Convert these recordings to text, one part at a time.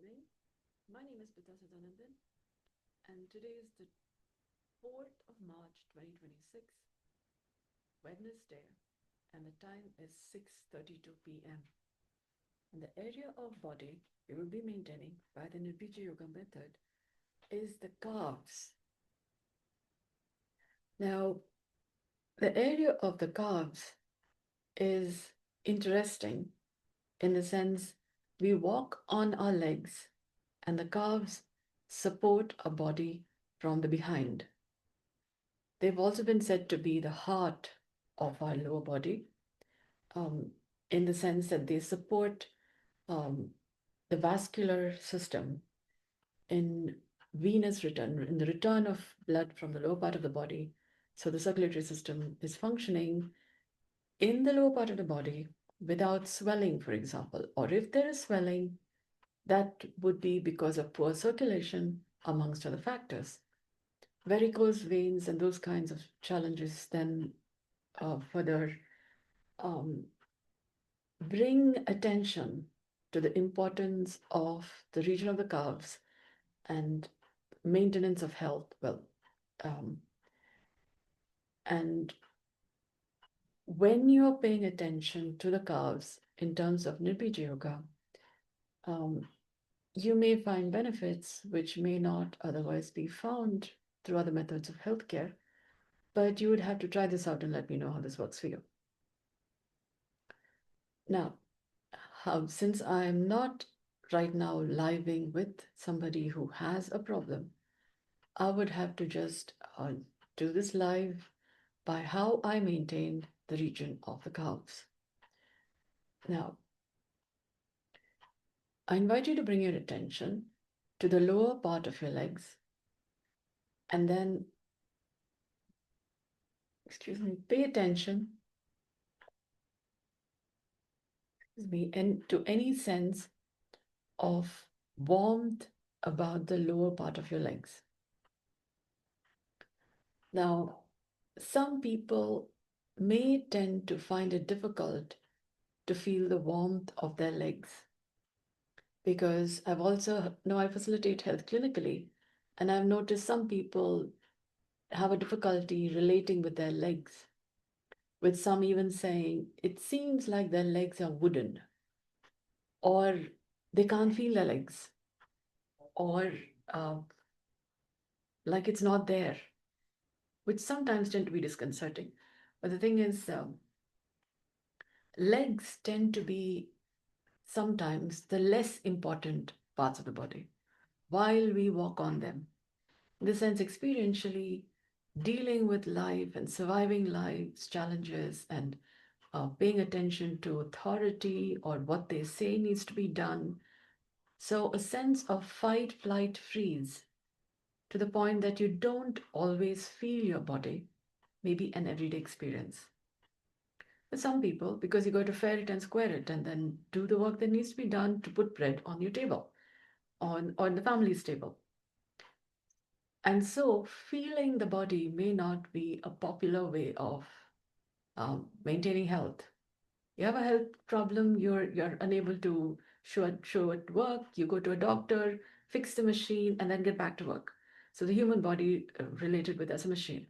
evening. My name is Pita Sadanandan, and today is the 4th of March 2026, Wednesday, and the time is 6:32 p.m. And the area of body we will be maintaining by the Nirbeeja Yoga method is the calves. Now, the area of the calves is interesting in the sense we walk on our legs and the calves support our body from the behind. They've also been said to be the heart of our lower body, um, in the sense that they support um, the vascular system in venous return, in the return of blood from the lower part of the body. So the circulatory system is functioning in the lower part of the body without swelling, for example. Or if there is swelling, that would be because of poor circulation, amongst other factors. Varicose veins and those kinds of challenges then further um, bring attention to the importance of the region of the calves and maintenance of health. Um, and when you're paying attention to the calves in terms of Nirbeeja Yoga, um, you may find benefits which may not otherwise be found through other methods of healthcare, but you would have to try this out and let me know how this works for you. Now, since I'm not right now living with somebody who has a problem, I would have to just do this live by how I maintain the region of the calves. Now, I invite you to bring your attention to the lower part of your legs and then, excuse me, pay attention, excuse me, and to any sense of warmth about the lower part of your legs. Now, some people may tend to find it difficult to feel the warmth of their legs because I've also know I facilitate health clinically, and I've noticed some people have a difficulty relating with their legs, with some even saying it seems like their legs are wooden, or they can't feel their legs, or uh, like it's not there, which sometimes tend to be disconcerting. But the thing is, legs tend to be sometimes the less important parts of the body while we walk on them. In the sense, experientially, dealing with life and surviving life's challenges and paying attention to authority or what they say needs to be done. So, a sense of fight, flight, freeze to the point that you don't always feel your body, maybe an everyday experience. For some people, because you got to fair it and square it and then do the work that needs to be done to put bread on your table, on the family's table. And so, feeling the body may not be a popular way of maintaining health. You have a health problem, you're unable to show at work, you go to a doctor, fix the machine, and then get back to work. So the human body related with as a machine.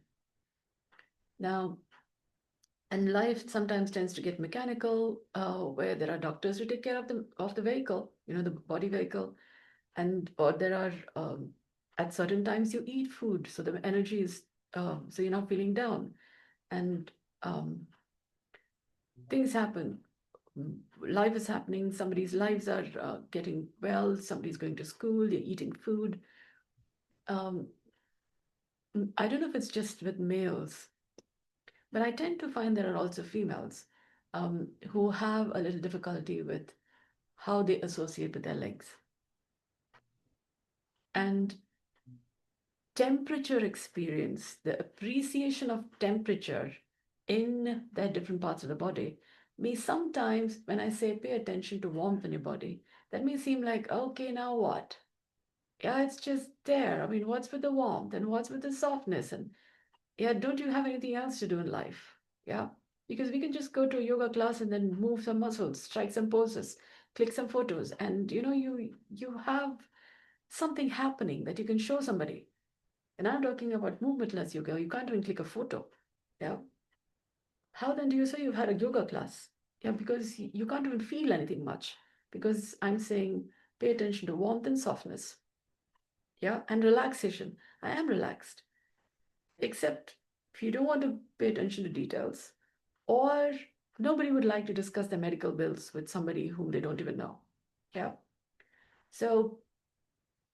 Now, and life sometimes tends to get mechanical, where there are doctors to take care of the vehicle, the body vehicle, and or there are at certain times you eat food, so the energy is so you're not feeling down, and um, things happen. Life is happening. Somebody's lives are getting well. Somebody's going to school. They're eating food. Um, I don't know if it's just with males, but I tend to find there are also females who have a little difficulty with how they associate with their legs. And temperature experience, the appreciation of temperature in their different parts of the body, may sometimes, when I say pay attention to warmth in your body, that may seem like, okay, now what? Yeah, it's just there. I mean, what's with the warmth and what's with the softness? And yeah, don't you have anything else to do in life? Yeah, because we can just go to a yoga class and then move some muscles, strike some poses. click some photos, and you have something happening that you can show somebody. And I'm talking about movementless yoga. You can't even click a photo. Yeah. How then do you say you've had a yoga class? Yeah, because you can't even feel anything much. Because I'm saying pay attention to warmth and softness. Yeah, and relaxation. I am relaxed. Except if you don't want to pay attention to details, or nobody would like to discuss their medical bills with somebody whom they don't even know. Yeah. So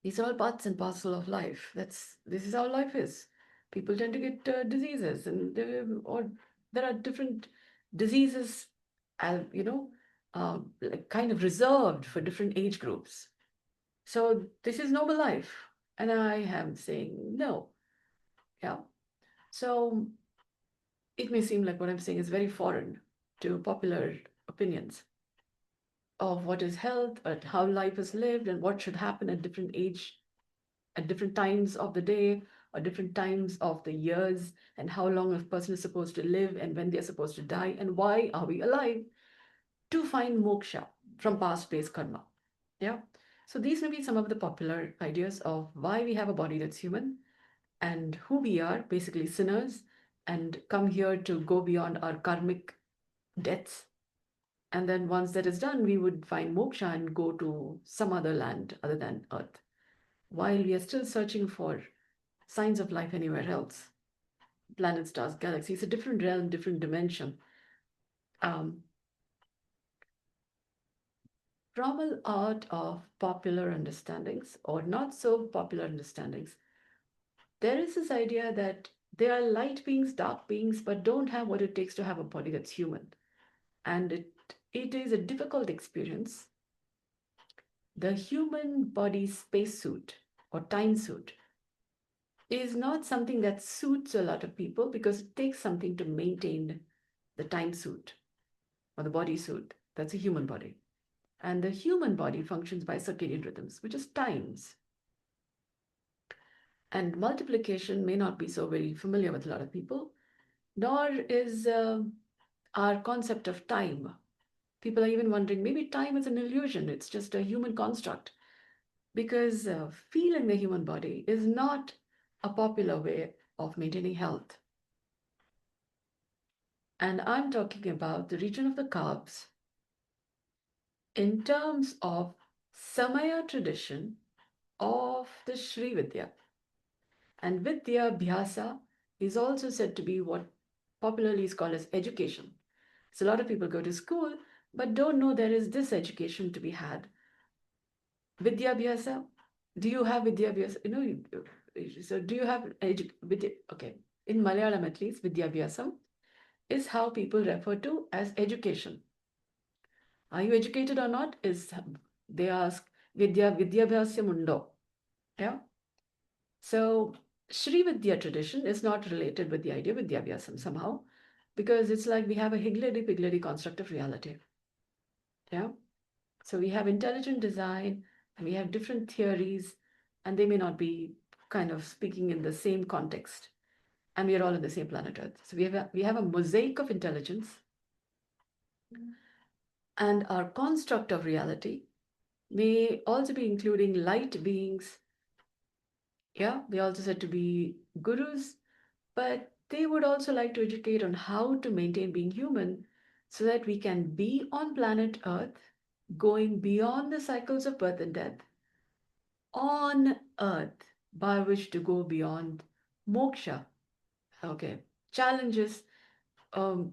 these are all parts and parcel of life. This is how life is. People tend to get diseases, and or there are different diseases, like kind of reserved for different age groups. So this is noble life, and I am saying no. Yeah. So it may seem like what I'm saying is very foreign to popular opinions of what is health, but how life is lived, and what should happen at different age, at different times of the day, or different times of the years, and how long a person is supposed to live, and when they're supposed to die, and why are we alive to find moksha from past-based karma. Yeah. So these may be some of the popular ideas of why we have a body that's human and who we are, basically sinners, and come here to go beyond our karmic debts. And then once that is done, we would find moksha and go to some other land other than Earth, while we are still searching for signs of life anywhere else. Planets, stars, galaxies, a different realm, different dimension. Um, From art of popular understandings or not so popular understandings, there is this idea that they are light beings, dark beings, but don't have what it takes to have a body that's human. And it is a difficult experience. The human body spacesuit or time suit is not something that suits a lot of people because it takes something to maintain the time suit or the body suit. That's a human body. And the human body functions by circadian rhythms, which is times. And multiplication may not be so very familiar with a lot of people, nor is our concept of time. People are even wondering maybe time is an illusion, it's just a human construct. Because feeling the human body is not a popular way of maintaining health. And I'm talking about the region of the calves in terms of Samaya tradition of the Sri Vidya. And Vidya Bhyasa is also said to be what popularly is called as education. So a lot of people go to school but don't know there is this education to be had. Vidya Bhyasa, do you have Vidya Bhyasa? So do you have Vidya? Okay, in Malayalam at least, Vidya Bhyasam is how people refer to as education. Are you educated or not? Is they ask Vidya Bhyasam undo. Yeah. So Sri Vidya tradition is not related with the idea of Vidyabhyasam somehow, because it's like we have a higgledy-piggledy construct of reality. Yeah. So we have intelligent design and we have different theories, and they may not be kind of speaking in the same context. And we are all on the same planet Earth. So we have a mosaic of intelligence, and our construct of reality may also be including light beings. Yeah, they also said to be gurus, but they would also like to educate on how to maintain being human so that we can be on planet Earth, going beyond the cycles of birth and death on Earth, by which to go beyond moksha. Okay, challenges um,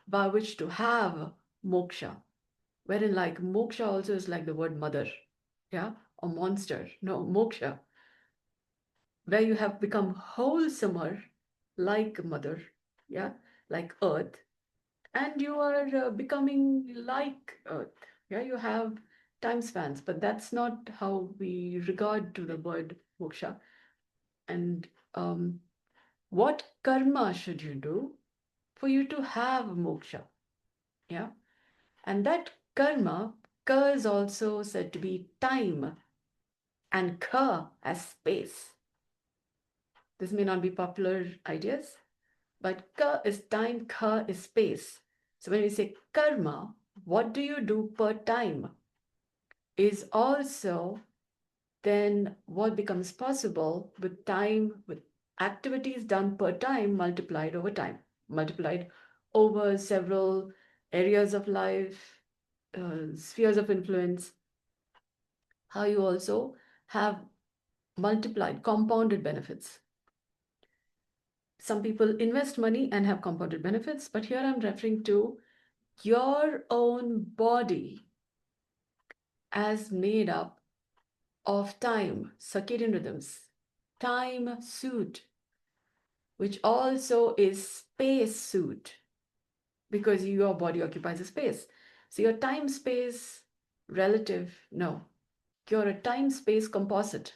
by which to have moksha, wherein like moksha also is like the word mother, yeah, or monster. No, moksha, where you have become wholesomer like mother, yeah, like earth, and you are becoming like earth. Yeah, you have time spans, but that's not how we regard to the word moksha. And what karma should you do for you to have moksha? Yeah, and that karma, ka is also said to be time, and kha as space. This may not be popular ideas, but ka is time, kha is space. So when we say karma, what do you do per time? is also then what becomes possible with time, with activities done per time multiplied over time, multiplied over several areas of life, spheres of influence, how you also have multiplied, compounded benefits. Some people invest money and have compounded benefits, but here I'm referring to your own body as made up of time, circadian rhythms, time suit, which also is space suit because your body occupies a space. So your time space relative, no, you're a time space composite.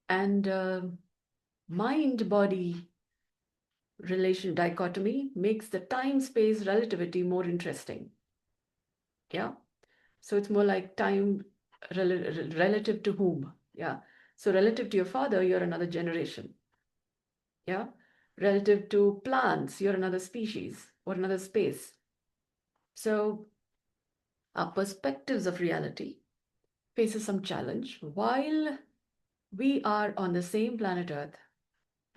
And mind body relation dichotomy makes the time space relativity more interesting. Yeah. So it's more like time relative to whom. Yeah. So relative to your father, you're another generation. Yeah. Relative to plants, you're another species or another space. So our perspectives of reality faces some challenge while we are on the same planet Earth,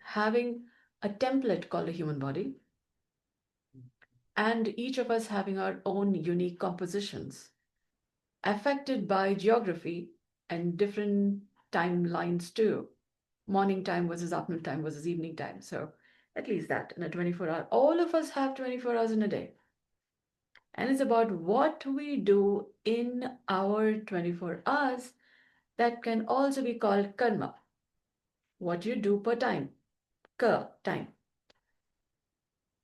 having a template called a human body, and each of us having our own unique compositions, affected by geography and different timelines too. Morning time versus afternoon time versus evening time. So at least that in a 24-hour, all of us have 24 hours in a day. And it's about what we do in our 24 hours that can also be called karma. What you do per time, time.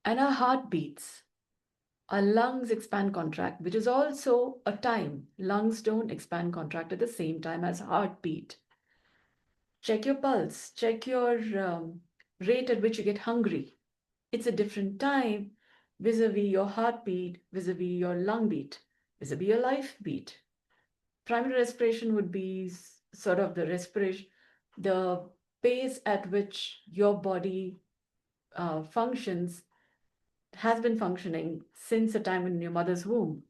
And our heart beats, our lungs expand, contract, which is also a time. Lungs don't expand, contract at the same time as heartbeat. Check your pulse, check your rate at which you get hungry. It's a different time vis-a-vis your heartbeat, vis-a-vis your lung beat, vis-a-vis your life beat. Primary respiration would be sort of the respiration, the pace at which your body functions has been functioning since the time in your mother's womb,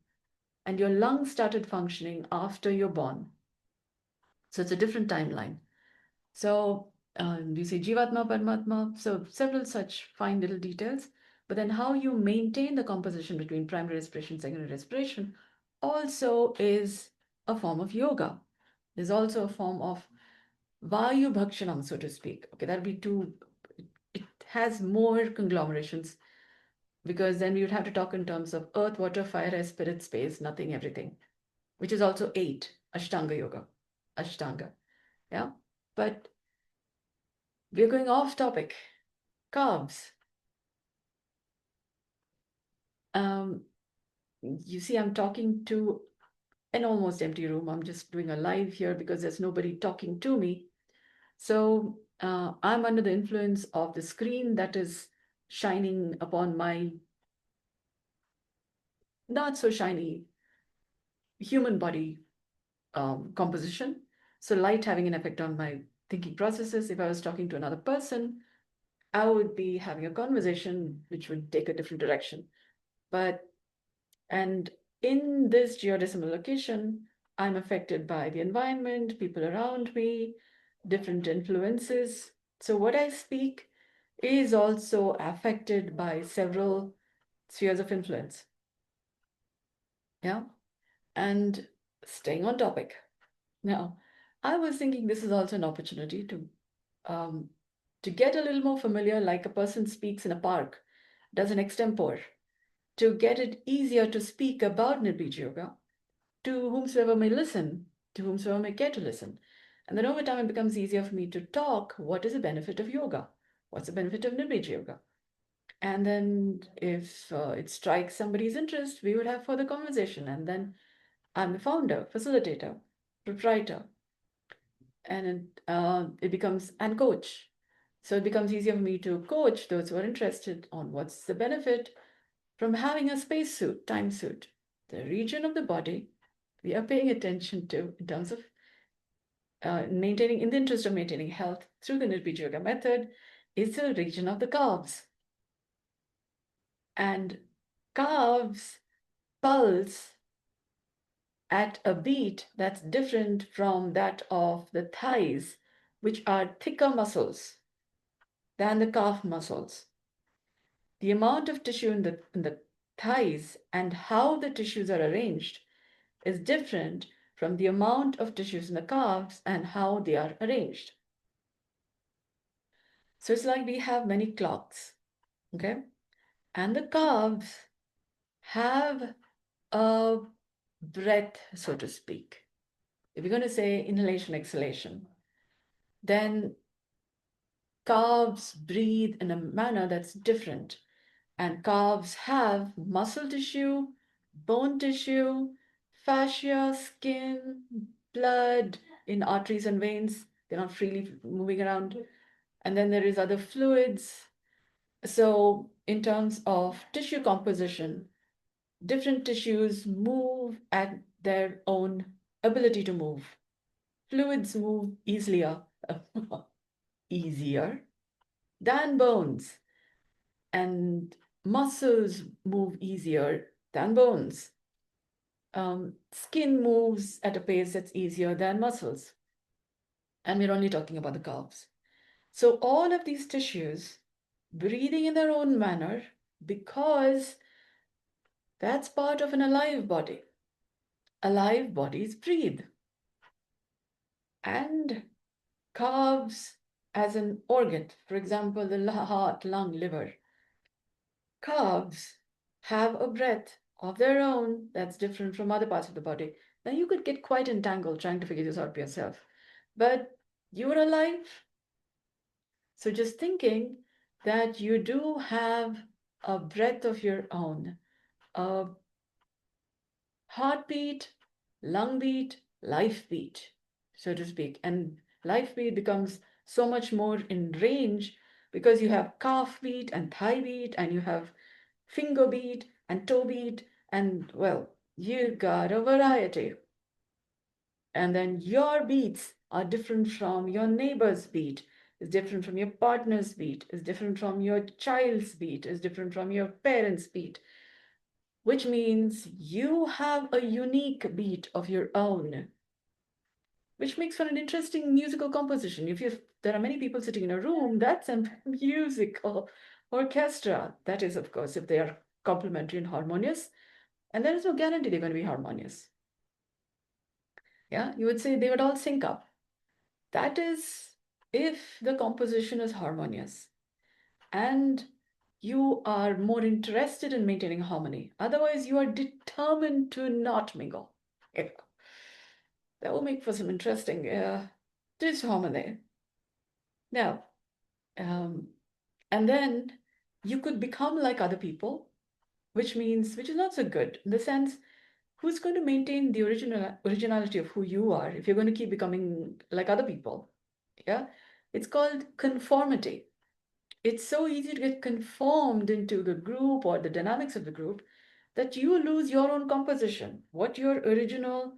and your lungs started functioning after you're born. So it's a different timeline. So you see Jivatma, Paramatma, so several such fine little details. But then how you maintain the composition between primary respiration, secondary respiration also is a form of yoga. There's also a form of Vayu Bhakshanam, so to speak. Okay, that'll be two, it has more conglomerations because then we would have to talk in terms of earth, water, fire, air, spirit, space, nothing, everything, which is also 8, Ashtanga Yoga, Ashtanga. Yeah. But we're going off topic. Calves. Um, you see, I'm talking to an almost empty room. I'm just doing a live here because there's nobody talking to me. So I'm under the influence of the screen that is shining upon my not so shiny human body composition. So light having an effect on my thinking processes. If I was talking to another person, I would be having a conversation which would take a different direction. And in this geodecimal location, I'm affected by the environment, people around me, different influences. So what I speak is also affected by several spheres of influence. Yeah. And staying on topic. Now, I was thinking this is also an opportunity um, to get a little more familiar, like a person speaks in a park, does an extempore, to get it easier to speak about Nirbeeja Yoga to whomsoever may listen, to whomsoever may care to listen. And then over time, it becomes easier for me to talk. What is the benefit of yoga? What's the benefit of Nirbeeja Yoga? And then if it strikes somebody's interest, we would have further conversation. And then I'm the founder, facilitator, proprietor, and it becomes, and coach. So it becomes easier for me to coach those who are interested on what's the benefit from having a space suit, time suit, the region of the body we are paying attention to in terms of maintaining, in the interest of maintaining health through the Nirbeeja Yoga method, is the region of the calves. And calves pulse at a beat that's different from that of the thighs, which are thicker muscles than the calf muscles. The amount of tissue in the thighs and how the tissues are arranged is different from the amount of tissues in the calves and how they are arranged. So it's like we have many clocks, okay? And the calves have a breath, so to speak. If you're going to say inhalation, exhalation, then calves breathe in a manner that's different. And calves have muscle tissue, bone tissue, fascia, skin, blood in arteries and veins. They're not freely moving around. And then there is other fluids. So in terms of tissue composition, different tissues move at their own ability to move. Fluids move easier than bones, and muscles move easier than bones. Skin moves at a pace that's easier than muscles. And we're only talking about the calves. So all of these tissues breathing in their own manner because that's part of an alive body. Alive bodies breathe. And calves as an organ, for example, the heart, lung, liver, calves have a breath of their own that's different from other parts of the body. Now, you could get quite entangled trying to figure this out for yourself, but you're alive. So, just thinking that you do have a breath of your own, a heartbeat, lung beat, life beat, so to speak. And life beat becomes so much more in range because you have calf beat and thigh beat, and you have finger beat and toe beat, and well, you got a variety. And then your beats are different from your neighbor's beat, is different from your partner's beat, is different from your child's beat, is different from your parents' beat, which means you have a unique beat of your own, which makes for an interesting musical composition. If there are many people sitting in a room, that's a musical orchestra. That is, of course, if they are complementary and harmonious. And there is no guarantee they're going to be harmonious. Yeah, you would say they would all sync up. That is if the composition is harmonious and you are more interested in maintaining harmony. Otherwise, you are determined to not mingle. Yeah. That will make for some interesting disharmony. Now, um, and then you could become like other people, which is not so good in the sense who's going to maintain the originality of who you are if you're going to keep becoming like other people. Yeah, it's called conformity. It's so easy to get conformed into the group or the dynamics of the group that you lose your own composition, what your original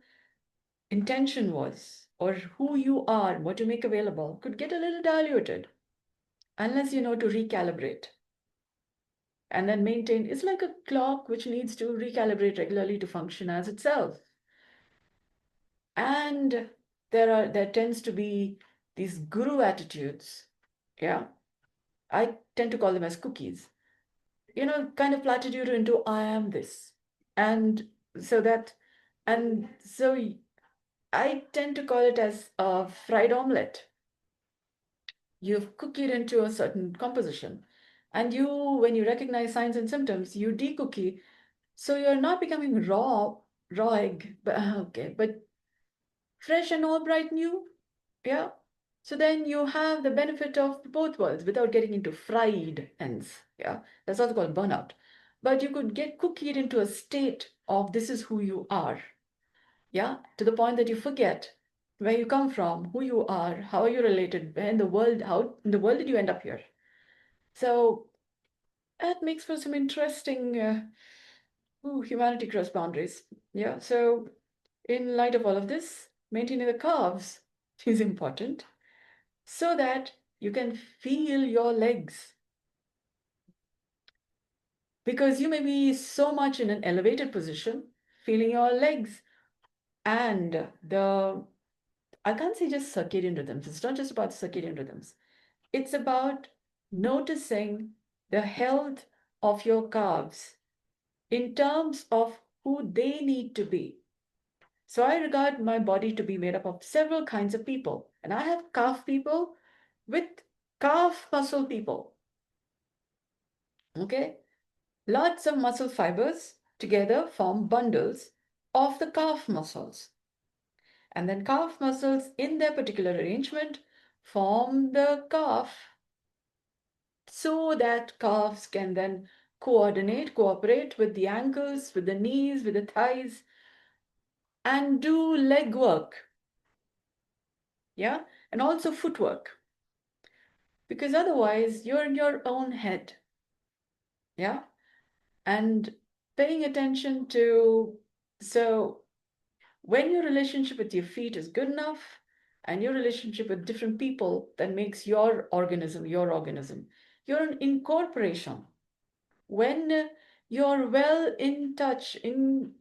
intention was, or who you are, what you make available, could get a little diluted unless you know to recalibrate and then maintain. It's like a clock which needs to recalibrate regularly to function as itself. And there tends to be these guru attitudes. Yeah, I tend to call them as cookies. Kind of platitude into I am this. And so that, and so I tend to call it as a fried omelette. You've cooked it into a certain composition. And when you recognize signs and symptoms, you decookie. So you're not becoming raw egg, but okay, but fresh and all bright new. Yeah. So then you have the benefit of both worlds without getting into fried ends. Yeah. That's also called burnout. But you could get cookied into a state of this is who you are. Yeah. To the point that you forget where you come from, who you are, how are you related, where in the world, how in the world did you end up here? So that makes for some interesting humanity cross boundaries. Yeah. So in light of all of this, maintaining the curves is important so that you can feel your legs. Because you may be so much in an elevated position, feeling your legs And I can't say just circadian rhythms. It's not just about circadian rhythms. It's about noticing the health of your calves in terms of who they need to be. So I regard my body to be made up of several kinds of people. And I have calf people with calf muscle people. Okay? Lots of muscle fibers together form bundles of the calf muscles. And then calf muscles in their particular arrangement form the calf so that calves can then cooperate with the ankles, with the knees, with the thighs, and do leg work. Yeah, and also footwork. Because otherwise, you're in your own head. Yeah, and paying attention to, so when your relationship with your feet is good enough, and your relationship with different people that makes your organism, you're an incorporation. When you're well in touch, in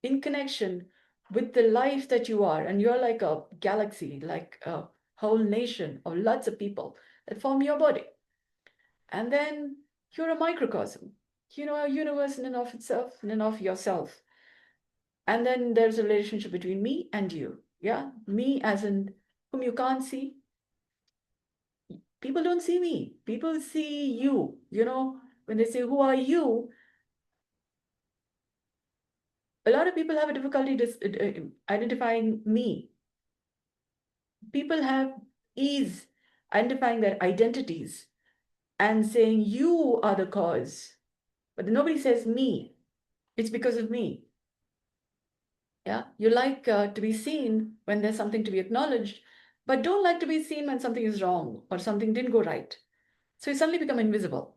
connection with the life that you are, and you're like a galaxy, like a whole nation of lots of people that form your body. And then you're a microcosm, a universe in and of itself, in and of yourself. And then there's a relationship between me and you. Yeah. Me as in whom you can't see. People don't see me. People see you. When they say, who are you? A lot of people have a difficulty identifying me. People have ease identifying their identities and saying, you are the cause. But nobody says me. It's because of me. Yeah, you like to be seen when there's something to be acknowledged, but don't like to be seen when something is wrong or something didn't go right. So you suddenly become invisible.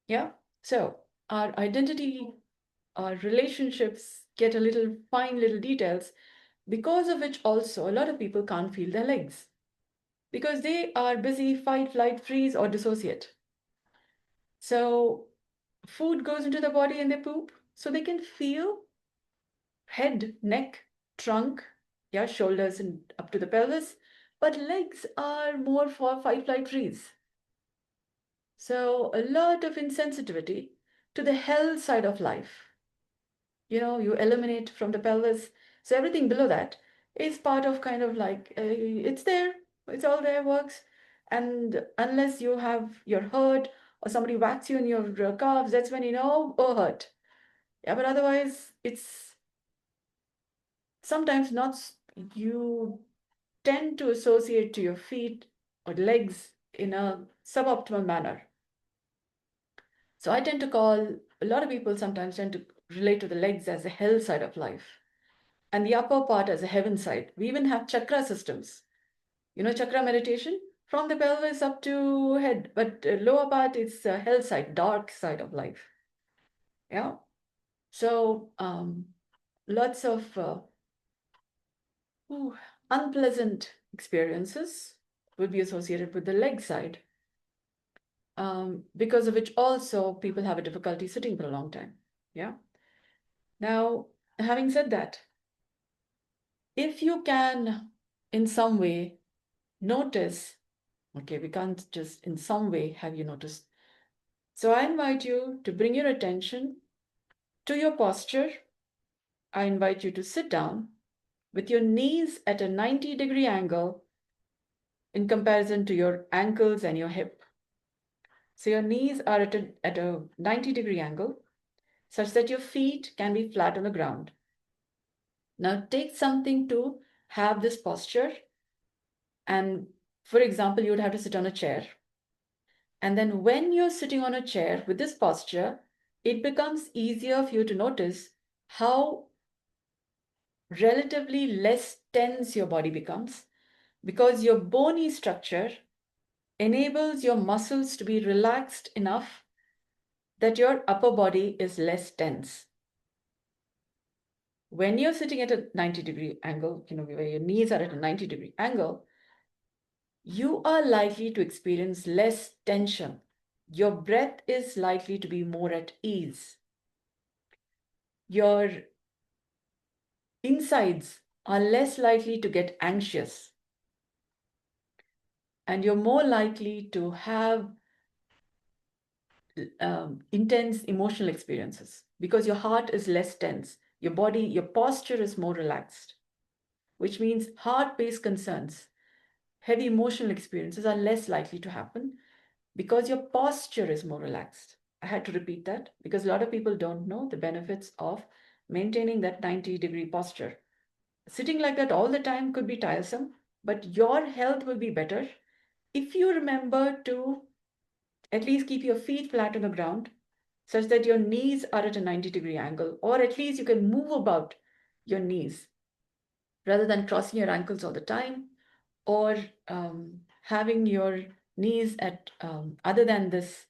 Yeah. So our identity, our relationships get a little fine little details, because of which also a lot of people can't feel their legs because they are busy fight, flight, freeze, or dissociate. So food goes into the body and they poop, so they can feel head, neck, trunk, yeah, shoulders and up to the pelvis, but legs are more for fight, flight, freeze. So a lot of insensitivity to the health side of life. You eliminate from the pelvis. So everything below that is part of kind of like, it's there, it's all there, works. And unless you have your hurt or somebody whacks you in your calves, that's when oh, hurt. Yeah, but otherwise, it's sometimes not, you tend to associate to your feet or legs in a suboptimal manner. So I tend to call, a lot of people sometimes tend to relate to the legs as the hell side of life and the upper part as a heaven side. We even have chakra systems. Chakra meditation from the pelvis up to head, but lower part is hell side, dark side of life. Yeah. So lots of unpleasant experiences would be associated with the leg side, because of which also people have a difficulty sitting for a long time. Yeah. Now, having said that, if you can in some way notice, okay, we can't just in some way have you notice. So I invite you to bring your attention to your posture. I invite you to sit down with your knees at a 90-degree angle in comparison to your ankles and your hip. So your knees are at a 90-degree angle such that your feet can be flat on the ground. Now take something to have this posture. And for example, you would have to sit on a chair. And then when you're sitting on a chair with this posture, it becomes easier for you to notice how relatively less tense your body becomes, because your bony structure enables your muscles to be relaxed enough that your upper body is less tense. When you're sitting at a 90-degree angle, where your knees are at a 90-degree angle, you are likely to experience less tension. Your breath is likely to be more at ease. Your insides are less likely to get anxious, and you're more likely to have intense emotional experiences because your heart is less tense, your body, your posture is more relaxed, which means heart-based concerns, heavy emotional experiences are less likely to happen because your posture is more relaxed. I had to repeat that because a lot of people don't know the benefits of maintaining that 90-degree posture. Sitting like that all the time could be tiresome, but your health will be better if you remember to at least keep your feet flat on the ground such that your knees are at a 90-degree angle, or at least you can move about your knees rather than crossing your ankles all the time, or having your knees at other than this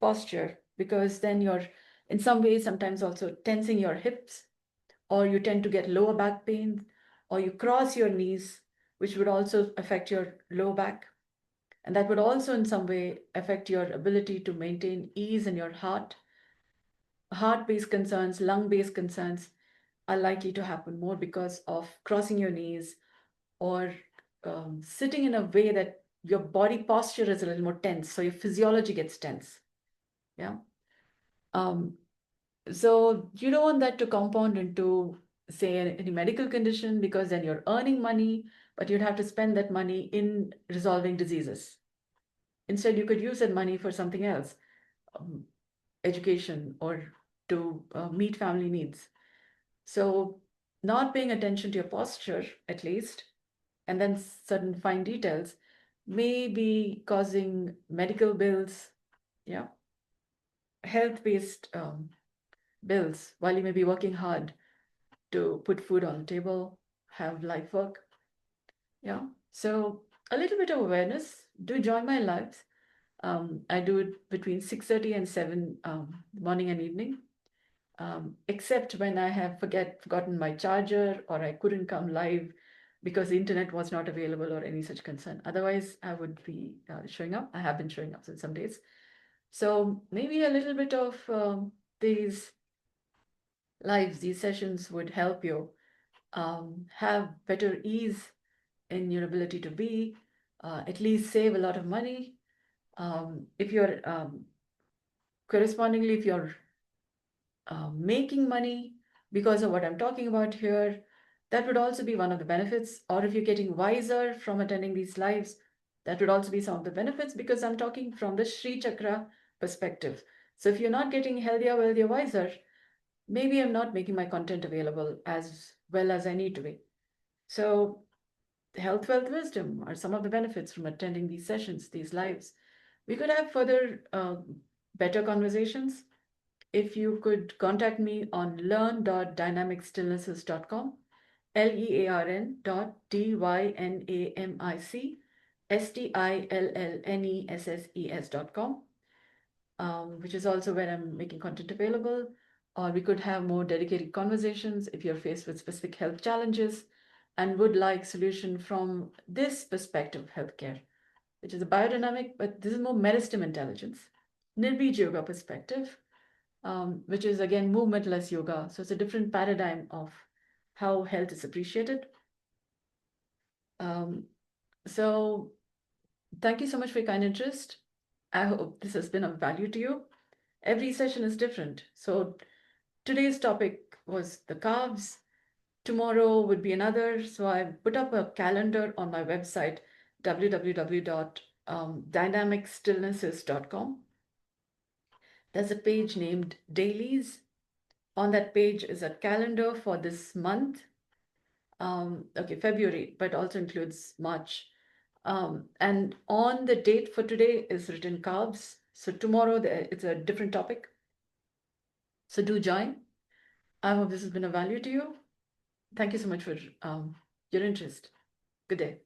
posture, because then you're in some ways sometimes also tensing your hips, or you tend to get lower back pain, or you cross your knees, which would also affect your lower back. And that would also in some way affect your ability to maintain ease in your heart. Heart-based concerns, lung-based concerns are likely to happen more because of crossing your knees or sitting in a way that your body posture is a little more tense, so your physiology gets tense. Yeah. Um, so you don't want that to compound into, say, any medical condition, because then you're earning money, but you'd have to spend that money in resolving diseases. Instead, you could use that money for something else, um, education, or to meet family needs. So not paying attention to your posture, at least, and then certain fine details may be causing medical bills, yeah, health-based bills, while you may be working hard to put food on the table, have life work. Yeah. So a little bit of awareness. Do join my lives. I do it between 6:30 and 7 morning and evening. Except when I have forgotten my charger, or I couldn't come live because the internet was not available or any such concern. Otherwise, I would be showing up. I have been showing up since some days. So maybe a little bit of these lives, these sessions would help you have better ease in your ability to be, at least save a lot of money. If you're correspondingly, if you're making money because of what I'm talking about here, that would also be one of the benefits. Or if you're getting wiser from attending these lives, that would also be some of the benefits, because I'm talking from the Sri Chakra perspective. So if you're not getting healthier, wealthier, wiser, maybe I'm not making my content available as well as I need to be. So health, wealth, wisdom are some of the benefits from attending these sessions, these lives. We could have further better conversations. If you could contact me on learn.dynamicstillnesses.com, learn.dynamicstillnesses.com, which is also where I'm making content available. Or we could have more dedicated conversations if you're faced with specific health challenges and would like solution from this perspective of healthcare, which is a biodynamic, but this is more meristem intelligence, Nirbeeja Yoga perspective, which is again movementless yoga. So it's a different paradigm of how health is appreciated. Um, so thank you so much for your kind interest. I hope this has been of value to you. Every session is different. So today's topic was the calves. Tomorrow would be another. So I put up a calendar on my website, www.dynamicstillnesses.com. There's a page named Dailies. On that page is a calendar for this month. Okay, February, but also includes March. And on the date for today is written calves. So tomorrow it's a different topic. So do join. I hope this has been of value to you. Thank you so much for your interest. Good day.